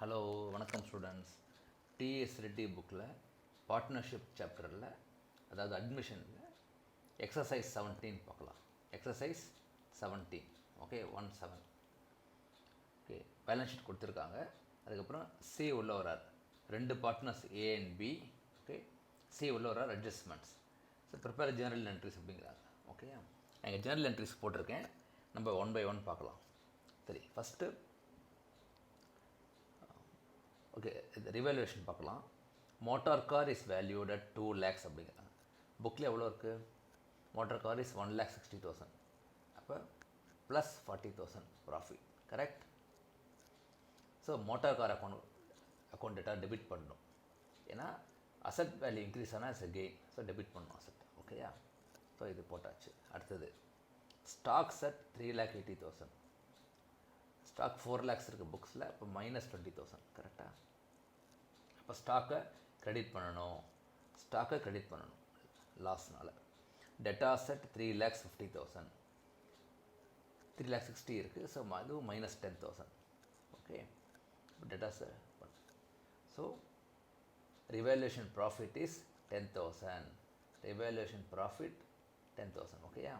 Hello வணக்கம் students. DS Reddy புக்கில் partnership சாப்டரில் அதாவது அட்மிஷனில் எக்ஸசைஸ் 17 பார்க்கலாம். Exercise 17 okay 17 okay. Balance sheet கொடுத்துருக்காங்க. அதுக்கப்புறம் சி உள்ள வரார், ரெண்டு partners A and B. Okay, C உள்ள வரார் adjustments. So prepare journal entries அப்படிங்கிறாங்க. ஓகே, நான் ஜேர்னல் என்ட்ரிஸ் போட்டிருக்கேன். நம்ம ஒன் பை ஒன் பார்க்கலாம். சரி, ஃபஸ்ட்டு ஓகே இது ரிவாலுவேஷன் பார்க்கலாம். Motor car is valued at 2 lakhs அப்படிங்கிறாங்க. புக்கில் எவ்வளோ இருக்குது? Motor car is 1,60,000. அப்போ plus 40,000 profit. Correct. So motor car account data debit பண்ணணும். ஏன்னா அசட் வேல்யூ இன்க்ரீஸ் ஆனால் இட்ஸ் கெயின். ஸோ டெபிட் பண்ணணும் அசட். ஓகேயா? ஸோ இது போட்டாச்சு. அடுத்தது ஸ்டாக்ஸ் அட் 3,80,000. ஸ்டாக் 4 lakhs இருக்குது புக்ஸில். இப்போ மைனஸ் 20,000. கரெக்டாக? அப்போ ஸ்டாக்கை கிரெடிட் பண்ணணும். லாஸ்னால். Debtors at 3,50,000. 3,60,000 இருக்குது. ஸோ அதுவும் மைனஸ் 10,000. ஓகே, டெட்டாஸ். So revaluation profit is 10,000. Revaluation profit 10,000. ஓகேயா?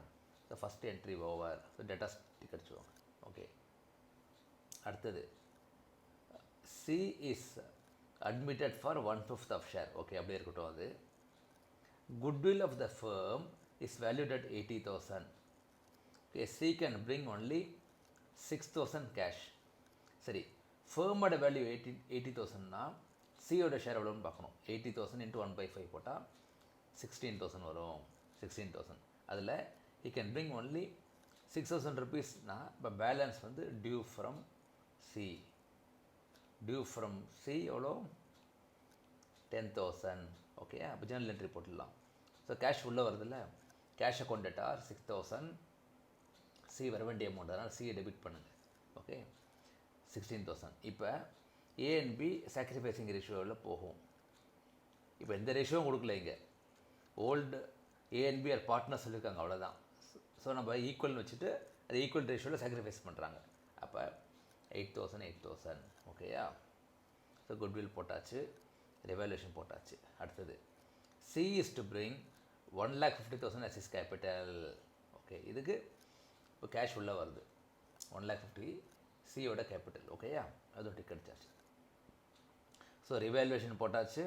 So first entry over. So டெட்டாஸ் டிக்கெட்ஸுவாங்க. ஓகே, அடுத்தது C is admitted for 1/5 of share. Okay, அப்படியே இருக்கட்டும். அது goodwill of the firm is valued at 80,000. Okay, C can bring only 6,000 cash. சரி, ஃபர்மோட value 80,000னா சியோட ஷேர் எவ்வளோன்னு பார்க்கணும். 80,000 × 1/5 போட்டால் 16,000 வரும். 16,000 அதில் he can bring only 6,000 rupeesனா இப்போ பேலன்ஸ் வந்து டியூ ஃப்ரம் சி. எவ்வளோ? 10,000. ஓகே, அப்போ ஜேர்னல் என்ட்ரி போட்டுடலாம். ஸோ கேஷ் உள்ளே வருதில்ல, கேஷ் அக்கௌண்ட் டேட்டார் 6,000. சி வர வேண்டிய அமௌண்ட், அதனால் சியை டெபிட் பண்ணுங்கள். ஓகே, 16,000. இப்போ ஏ அண்ட் பி சாக்ரிஃபைசிங் ரேஷியோவில் போகும். இப்போ எந்த ரேஷியோவும் கொடுக்கல இங்கே. Old A and B are partner சொல்லியிருக்காங்க, அவ்வளோதான். ஸோ நம்ம ஈக்குவல்னு வச்சுட்டு அது ஈக்குவல் ரேஷியோவில் சாக்ரிஃபைஸ் பண்ணுறாங்க. அப்போ 8,000. ஓகேயா? ஸோ குட்வில் போட்டாச்சு, ரிவாலுவேஷன் போட்டாச்சு. அடுத்தது C is to bring 1,50,000 as his capital. Okay, இதுக்கு இப்போ கேஷ் உள்ளே வருது. 1,50,000 சியோட கேபிட்டல். ஓகேயா? அதுவும் டிக்கெட் சார்ஜ். ஸோ ரிவாலுவேஷன் போட்டாச்சு.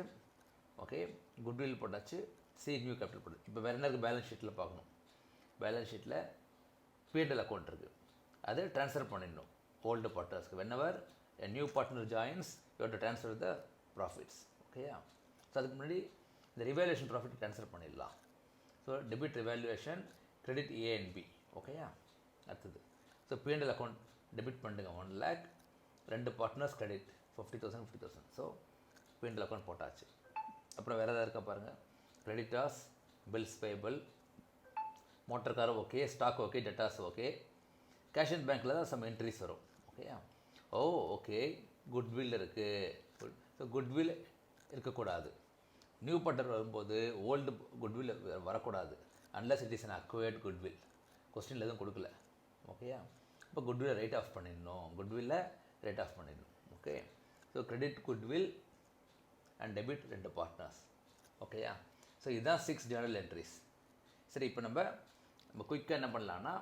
ஓகே, குட்வில் போட்டாச்சு. சி நியூ கேபிட்டல் போட்டு. இப்போ வேறு என்ன இருக்குது? பேலன்ஸ் ஷீட்டில் பார்க்கணும். பேலன்ஸ் ஷீட்டில் P&L அக்கௌண்ட் இருக்குது, அது ட்ரான்ஸ்ஃபர் பண்ணிடணும் ஓல்டு பார்ட்னர்ஸ்க்கு. Whenever a new partner joins, you have to transfer the profits. ஓகேயா? ஸோ அதுக்கு முன்னாடி இந்த ரிவாலுவேஷன் ப்ராஃபிட் ட்ரான்ஸ்ஃபர் பண்ணிடலாம். So debit revaluation, credit A and B. ஓகேயா? அடுத்தது ஸோ P&L அக்கௌண்ட் டெபிட் பண்ணுங்க 1 lakh. ரெண்டு partners credit 50,000. So P&L account போட்டாச்சு. அப்புறம் வேறு எதாவது இருக்கா பாருங்கள். Creditors, bills payable, motor car okay, stock okay, debtors okay. Cash and பேங்க்கில் தான் சம் என்ட்ரிஸ் வரும். ஓகேயா? ஓகே, குட்வில் இருக்குது. ஸோ குட்வில் இருக்கக்கூடாது. நியூ பார்ட்னர் வரும்போது ஓல்டு குட்வில் வரக்கூடாது. Unless it is an acquired goodwill. கொஸ்டினில் எதுவும் கொடுக்கல. ஓகேயா? இப்போ குட்வில் ரைட் ஆஃப் பண்ணிடணும். Okay, so credit goodwill and debit ரெண்டு பார்ட்னர்ஸ். ஓகேயா? ஸோ இதுதான் 6 ஜேர்னல் என்ட்ரிஸ். சரி, இப்போ நம்ம குயிக்காக என்ன பண்ணலான்னா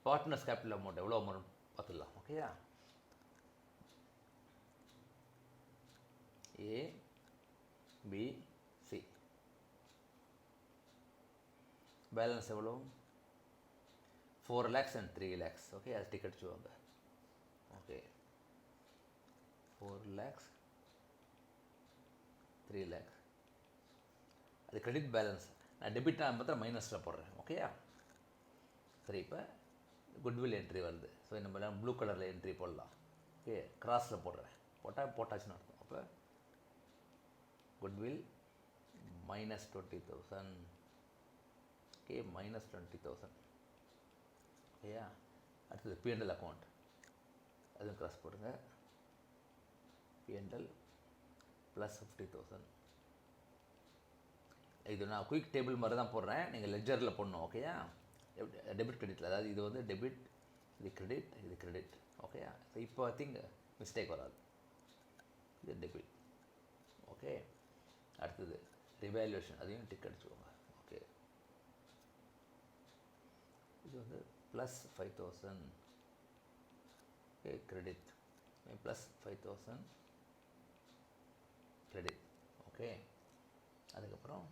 பார்ட்னர்ஸ் கேபிட்டல் அமௌண்ட் எவ்வளோ அமௌண்ட் பார்த்துடலாம். ஓகேயா? ஏ பி சி பேலன்ஸ் எவ்வளோ? 4 lakhs and 3 lakhs. ஓகே, அது டிக்கெட் வச்சுவாங்க. Okay, 4 lakhs 3 lakhs. அது கிரெடிட் பேலன்ஸ். நான் டெபிட் நான் மாத்திரம் மைனஸில் போடுறேன். ஓகேயா? சரி, இப்போ குட்வில் என்ட்ரி வருது. ஸோ நம்ம ப்ளூ கலரில் என்ட்ரி போடலாம். ஓகே, கிராஸில் போட்டாச்சுன்னு அர்த்தம். அப்போ குட்வில் மைனஸ் 20,000. Okay, minus 20,000. ஓகேயா? அடுத்தது P&L அக்கௌண்ட், அதுவும் கிராஸ் போடுங்க. P&L plus 50,000. இது நான் குயிக் டேபிள் மாதிரி தான் போடுறேன், நீங்கள் லெஜரில் போடணும். ஓகேயா? டெபிட் கிரெடிட்டில், அதாவது இது வந்து டெபிட், இது கிரெடிட். ஓகேயா? ஸோ இப்போ ஐ திங்க் மிஸ்டேக் வராது. இது டெபிட். ஓகே, அடுத்தது ரிவேல்யூஷன், அதையும் டிக் அடிச்சுக்கோங்க. ஓகே, இது வந்து plus 5000. Okay, credit plus 5000 credit. Okay, அதுக்கப்புறம்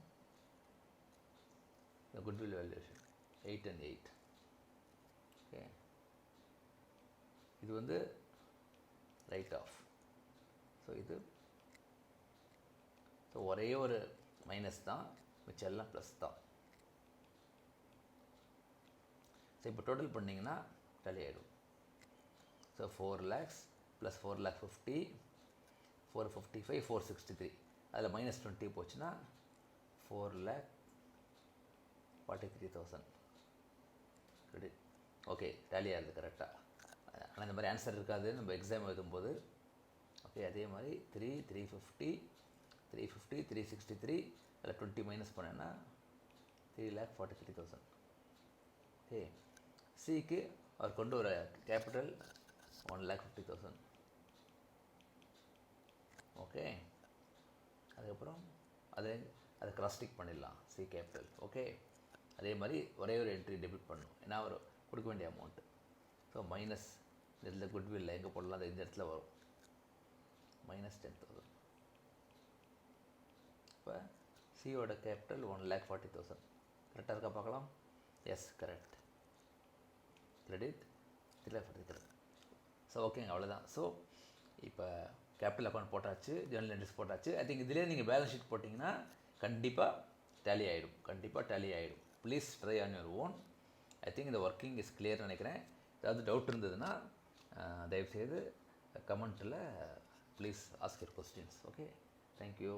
இந்த குட்வில் வேல்யூஷன் 8 and 8. ஓகே, இது வந்து ரைட் ஆஃப். ஸோ இது ஸோ ஒரே ஒரு மைனஸ் தான், மிச்சம் எல்லாம் ப்ளஸ் தான். ஸோ இப்போ டோட்டல் பண்ணிங்கன்னா டேலி ஆகிடும். So 4 lakhs plus 4,50,000 455 463. அதில் மைனஸ் 20 போச்சுன்னா 4,43,000 கிரெடிட். ஓகே, டேலி ஆகுது கரெக்டாக. ஆனால் இந்த மாதிரி ஆன்சர் இருக்காது நம்ம எக்ஸாம் எழுதும்போது. ஓகே, அதே மாதிரி 350 363 அதில் 20 மைனஸ் பண்ணேன்னா 3,43,000. ஓகே, சிக்கு அவர் கொண்டு வர கேபிட்டல் 1,50,000. ஓகே, அதுக்கப்புறம் அதை கிராஸ் டிக் பண்ணிடலாம் சி கேபிட்டல். ஓகே, அதே மாதிரி ஒரே ஒரு என்ட்ரி டெபிட் பண்ணணும், ஏன்னா அவர் கொடுக்க வேண்டிய அமௌண்ட்டு. ஸோ மைனஸ் இதில் குட்வில் எங்கே போடலாம், அது இந்த இடத்துல வரும், -10,000. இப்போ சியோட கேபிட்டல் 1,40,000. கரெக்டாக இருக்கா பார்க்கலாம். S, correct. கிரெடிட் 3,40,000. ஸோ ஓகேங்க, அவ்வளோதான். ஸோ இப்போ கேபிட்டல் அக்கௌண்ட் போட்டாச்சு, ஜெர்னல் என்ட்ரிஸ் போட்டாச்சு. ஐ திங்க் இதிலே நீங்கள் பேலன்ஸ் ஷீட் போட்டிங்கன்னா கண்டிப்பாக டேலி ஆகிடும், கண்டிப்பாக டேலி ஆகிடும். Please try on your own. I think இந்த ஒர்க்கிங் இஸ் கிளியர் நினைக்கிறேன். ஏதாவது டவுட் இருந்ததுன்னா தயவுசெய்து கமெண்ட்டில் please ask your questions. Okay, thank you.